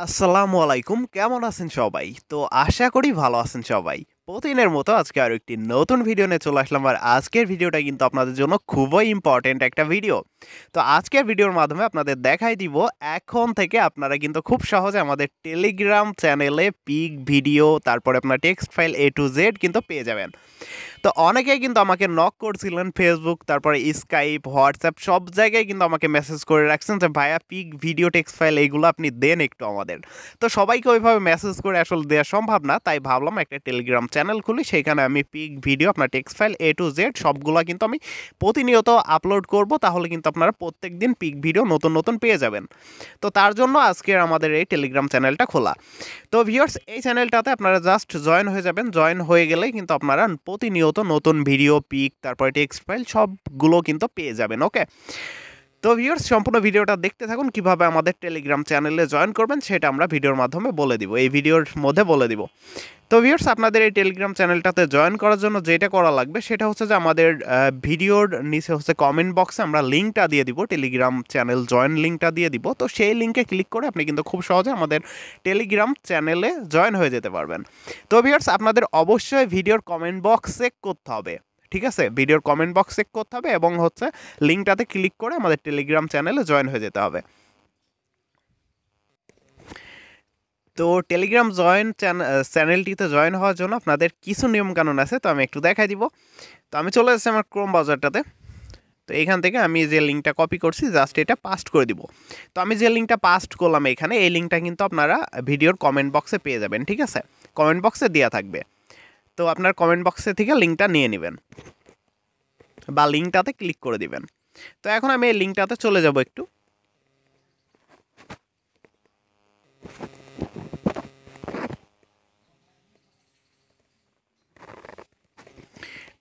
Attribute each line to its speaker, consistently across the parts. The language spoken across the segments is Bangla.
Speaker 1: আসসালামু আলাইকুম, কেমন আছেন সবাই? তো আশা করি ভালো আছেন সবাই। প্রতিদিনের মতো আজকে আরো একটি নতুন ভিডিও নিয়ে চলে আসলাম। আর আজকের ভিডিওটা কিন্তু আপনাদের জন্য খুবই ইম্পর্টেন্ট একটা ভিডিও। তো আজকের ভিডিওর মাধ্যমে আপনাদের দেখাই দিব এখন থেকে আপনারা কিন্তু খুব সহজে আমাদের টেলিগ্রাম চ্যানেলে পিক, ভিডিও, তারপরে আপনার text file A to Z কিন্তু পেয়ে যাবেন। তো অনেকেই কিন্তু আমাকে নক করছিলেন ফেসবুক, তারপরে স্কাইপ, হোয়াটসঅ্যাপ সব জায়গায় কিন্তু আমাকে মেসেজ করে রাখছেন যে ভাইয়া পিক, ভিডিও, টেক্সট ফাইল এইগুলো আপনি দেন একটু আমাদের। তো সবাইকে ওইভাবে মেসেজ করে আসলে দেওয়া সম্ভব না, তাই ভাবলাম একটা টেলিগ্রাম চ্যানেল খুলি, সেখানে আমি পিক, ভিডিও, আপনার text file A to Z সবগুলো কিন্তু আমি প্রতিনিয়ত আপলোড করব, তাহলে কিন্তু আপনারা প্রত্যেক দিন পিক, ভিডিও নতুন নতুন পেয়ে যাবেন। তো তার জন্য আজকের আমাদের এই টেলিগ্রাম চ্যানেলটা খোলা। তো ভিউয়ার্স, এই চ্যানেলটাতে আপনারা জাস্ট জয়েন হয়ে যাবেন। জয়েন হয়ে গেলেই কিন্তু আপনারা প্রতিনিয়ত নতুন ভিডিও, পিক, তারপরে টেক্সট ফাইল সবগুলো কিন্তু পেয়ে যাবেন। ওকে, তো ভিউয়ার্স, সম্পূর্ণ ভিডিওটা দেখতে থাকুন। কিভাবে আমাদের টেলিগ্রাম চ্যানেলে জয়েন করবেন সেটা আমরা ভিডিওর মাধ্যমে বলে দিব, এই ভিডিওর মধ্যে বলে দিব। তো ভিউয়ার্স, আপনাদের এই টেলিগ্রাম চ্যানেলটাতে জয়েন করার জন্য যেটা করা লাগবে সেটা হচ্ছে যে আমাদের ভিডিওর নিচে হচ্ছে কমেন্ট বক্সে আমরা লিঙ্কটা দিয়ে দিব, টেলিগ্রাম চ্যানেল জয়েন লিঙ্কটা দিয়ে দিব। তো সেই লিঙ্কে ক্লিক করে আপনি কিন্তু খুব সহজে আমাদের টেলিগ্রাম চ্যানেলে জয়েন হয়ে যেতে পারবেন। তো ভিউয়ার্স, আপনাদের অবশ্যই ভিডিওর কমেন্ট বক্স চেক করতে হবে, ঠিক আছে? ভিডিওর কমেন্ট বক্স চেক করতে হবে এবং হচ্ছে লিঙ্কটাতে ক্লিক করে আমাদের টেলিগ্রাম চ্যানেলে জয়েন হয়ে যেতে হবে। তো টেলিগ্রাম চ্যানেলটিতে জয়েন হওয়ার জন্য আপনাদের কিছু নিয়মকানুন আছে, তো আমি একটু দেখাই দিব। তো আমি চলে যাচ্ছি আমার ক্রোম ব্রাউজারটাতে। তো এখান থেকে আমি যে লিঙ্কটা কপি করছি জাস্ট এটা পাস্ট করে দিব। তো আমি যে লিঙ্কটা পাস্ট করলাম এখানে, এই লিঙ্কটা কিন্তু আপনারা ভিডিওর কমেন্ট বক্সে পেয়ে যাবেন, ঠিক আছে? কমেন্ট বক্সে দেওয়া থাকবে। তো আপনার কমেন্ট বক্সে থেকে লিঙ্কটা নিয়ে নেবেন বা লিঙ্কটাতে ক্লিক করে দিবেন। তো এখন আমি এই লিঙ্কটাতে চলে যাব একটু।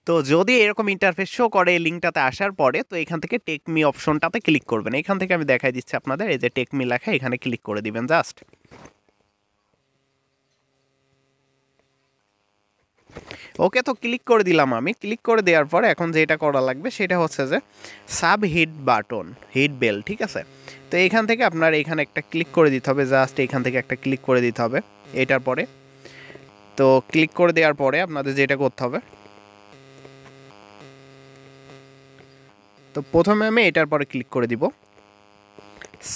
Speaker 1: তো যদি এরকম ইন্টারফেস শো করে এই লিঙ্কটাতে আসার পরে, তো এখান থেকে টেক মি অপশনটাতে ক্লিক করবেন। এখান থেকে আমি দেখাই দিচ্ছি আপনাদের, এই যে টেক মি লেখা, এখানে ক্লিক করে দিবেন জাস্ট। ওকে, তো ক্লিক করে দিলাম আমি। ক্লিক করে দেওয়ার পরে এখন যেটা করা লাগবে সেটা হচ্ছে যে sub hit button, hit bell, ঠিক আছে? তো এখান থেকে আপনার এখানে একটা ক্লিক করে দিতে হবে, জাস্ট এখান থেকে একটা ক্লিক করে দিতে হবে এটার পরে। তো ক্লিক করে দেওয়ার পরে আপনাদের যেটা করতে হবে, তো প্রথমে আমি এটার পরে ক্লিক করে দিব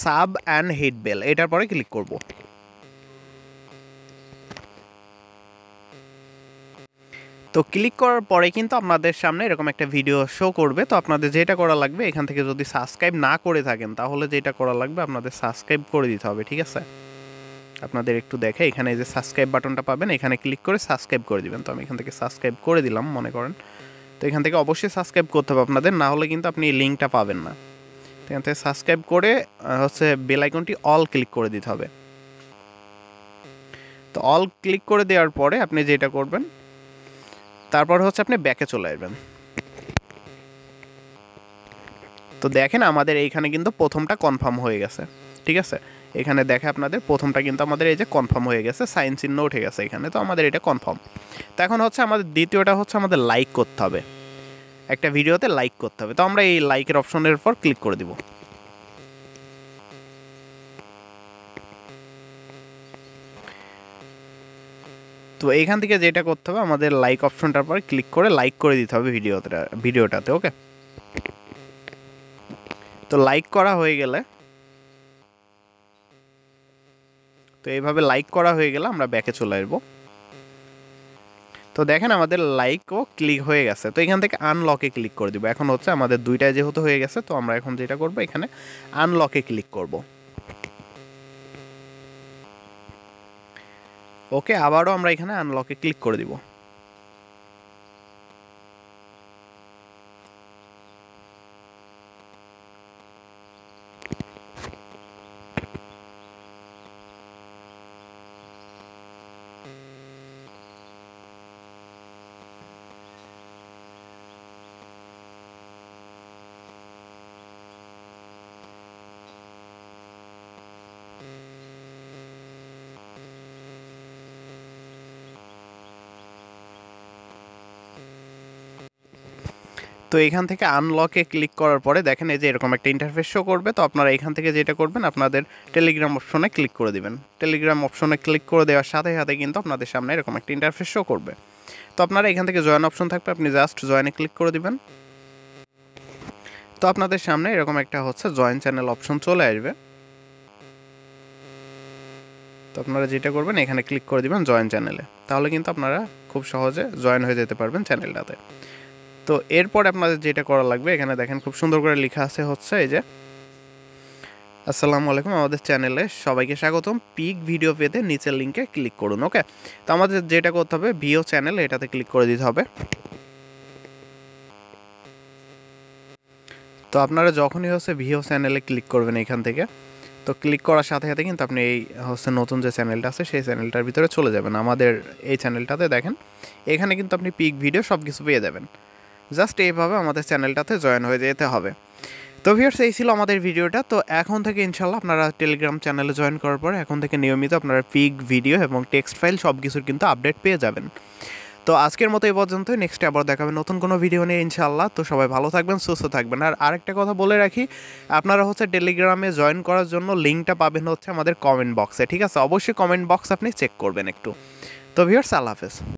Speaker 1: সাব অ্যান্ড হিট বেল, এটার পরে ক্লিক করব। তো ক্লিক করার পরে কিন্তু আপনাদের সামনে এরকম একটা ভিডিও শো করবে। তো আপনাদের যেটা করা লাগবে, এখান থেকে যদি সাবস্ক্রাইব না করে থাকেন তাহলে যেটা করা লাগবে আপনাদের সাবস্ক্রাইব করে দিতে হবে, ঠিক আছে? আপনাদের একটু দেখে এখানে এই যে সাবস্ক্রাইব বাটনটা পাবেন, এখানে ক্লিক করে সাবস্ক্রাইব করে দিবেন। তো আমি এখান থেকে সাবস্ক্রাইব করে দিলাম মনে করেন। তো এখান থেকে অবশ্যই সাবস্ক্রাইব করতে হবে আপনাদের, না হলে কিন্তু আপনি এই লিঙ্কটা পাবেন না। তো এখান থেকে সাবস্ক্রাইব করে হচ্ছে বেল আইকনটি অল ক্লিক করে দিতে হবে। তো অল ক্লিক করে দেওয়ার পরে আপনি যেটা করবেন, তারপর হচ্ছে আপনি ব্যাকে চলে আসবেন। তো দেখেন আমাদের এইখানে কিন্তু প্রথমটা কনফার্ম হয়ে গেছে, ঠিক আছে? এখানে দেখে আপনাদের প্রথমটা কিন্তু আমাদের এই যে কনফার্ম হয়ে গেছে, সাইন চিহ্ন উঠে গেছে এখানে। তো আমাদের এটা কনফার্ম। তো এখন হচ্ছে আমাদের দ্বিতীয়টা হচ্ছে আমাদের লাইক করতে হবে, একটা ভিডিওতে লাইক করতে হবে। তো আমরা এই লাইকের অপশনের উপর ক্লিক করে দিব। তো এইখান থেকে যেটা করতে হবে, আমাদের লাইক অপশনটার পর ক্লিক করে লাইক করে দিতে হবে ভিডিওটাতে। ওকে, তো লাইক করা হয়ে গেলে, তো এইভাবে লাইক করা হয়ে গেলে আমরা ব্যাকে চলে আসবো। তো দেখেন আমাদের লাইকও ক্লিক হয়ে গেছে। তো এখান থেকে আনলকে ক্লিক করে দিব। এখন হচ্ছে আমাদের দুইটাই যেহেতু হয়ে গেছে, তো আমরা এখন যেটা করব, এখানে আনলকে ক্লিক করব। ওকে, আবারও আমরা এখানে আনলকে ক্লিক করে দিব। তো এখান থেকে আনলকে ক্লিক করার পরে দেখেন এই যে এরকম একটা ইন্টারফেস শো করবে। তো আপনারা এখান থেকে যেটা করবেন আপনাদের টেলিগ্রাম অপশনে ক্লিক করে দিবেন। টেলিগ্রাম অপশনে ক্লিক করে দেওয়ার সাথে সাথে কিন্তু আপনাদের সামনে এরকম একটা ইন্টারফেস শো করবে। তো আপনারা এখান থেকে জয়েন অপশন থাকবে, আপনি জাস্ট জয়েনে ক্লিক করে দিবেন। তো আপনাদের সামনে এরকম একটা হচ্ছে জয়েন চ্যানেল অপশন চলে আসবে। তো আপনারা যেটা করবেন এখানে ক্লিক করে দিবেন জয়েন চ্যানেলে, তাহলে কিন্তু আপনারা খুব সহজে জয়েন হয়ে যেতে পারবেন চ্যানেলটাতে। তো এরপর আপনাদের যেটা করা লাগবে, এখানে দেখেন খুব সুন্দর করে লেখা আছে হচ্ছে এই যে আসসালামু আলাইকুম, আমাদের চ্যানেলে সবাইকে স্বাগতম, পিক ভিডিও পেতে নিচের লিঙ্কে ক্লিক করুন। ওকে, তো আমাদের যেটা করতে হবে ভিও চ্যানেল এটাতে ক্লিক করে দিতে হবে। তো আপনারা যখনই হচ্ছে ভিও চ্যানেলে ক্লিক করবেন এখান থেকে, তো ক্লিক করার সাথে সাথে কিন্তু আপনি এই হচ্ছে নতুন যে চ্যানেলটা আছে সেই চ্যানেলটার ভিতরে চলে যাবেন। আমাদের এই চ্যানেলটাতে দেখেন এখানে কিন্তু আপনি পিক ভিডিও সব কিছু পেয়ে যাবেন। জাস্ট এইভাবে আমাদের চ্যানেলটাতে জয়েন হয়ে যেতে হবে। তো ভিউয়ার্স, এই ছিল আমাদের ভিডিওটা। তো এখন থেকে ইনশাল্লাহ আপনারা টেলিগ্রাম চ্যানেলে জয়েন করার পরে এখন থেকে নিয়মিত আপনারা পিক ভিডিও এবং টেক্সট ফাইল সব কিছুর কিন্তু আপডেট পেয়ে যাবেন। তো আজকের মতো এই পর্যন্তই, নেক্সটে আবার দেখাবেন নতুন কোনো ভিডিও নিয়ে ইনশাআল্লাহ। তো সবাই ভালো থাকবেন, সুস্থ থাকবেন। আর আরেকটা কথা বলে রাখি, আপনারা হচ্ছে টেলিগ্রামে জয়েন করার জন্য লিঙ্কটা পাবেন হচ্ছে আমাদের কমেন্ট বক্সে, ঠিক আছে? অবশ্যই কমেন্ট বক্স আপনি চেক করবেন একটু। তো ভিউয়ার্স, আল্লাহ হাফেজ।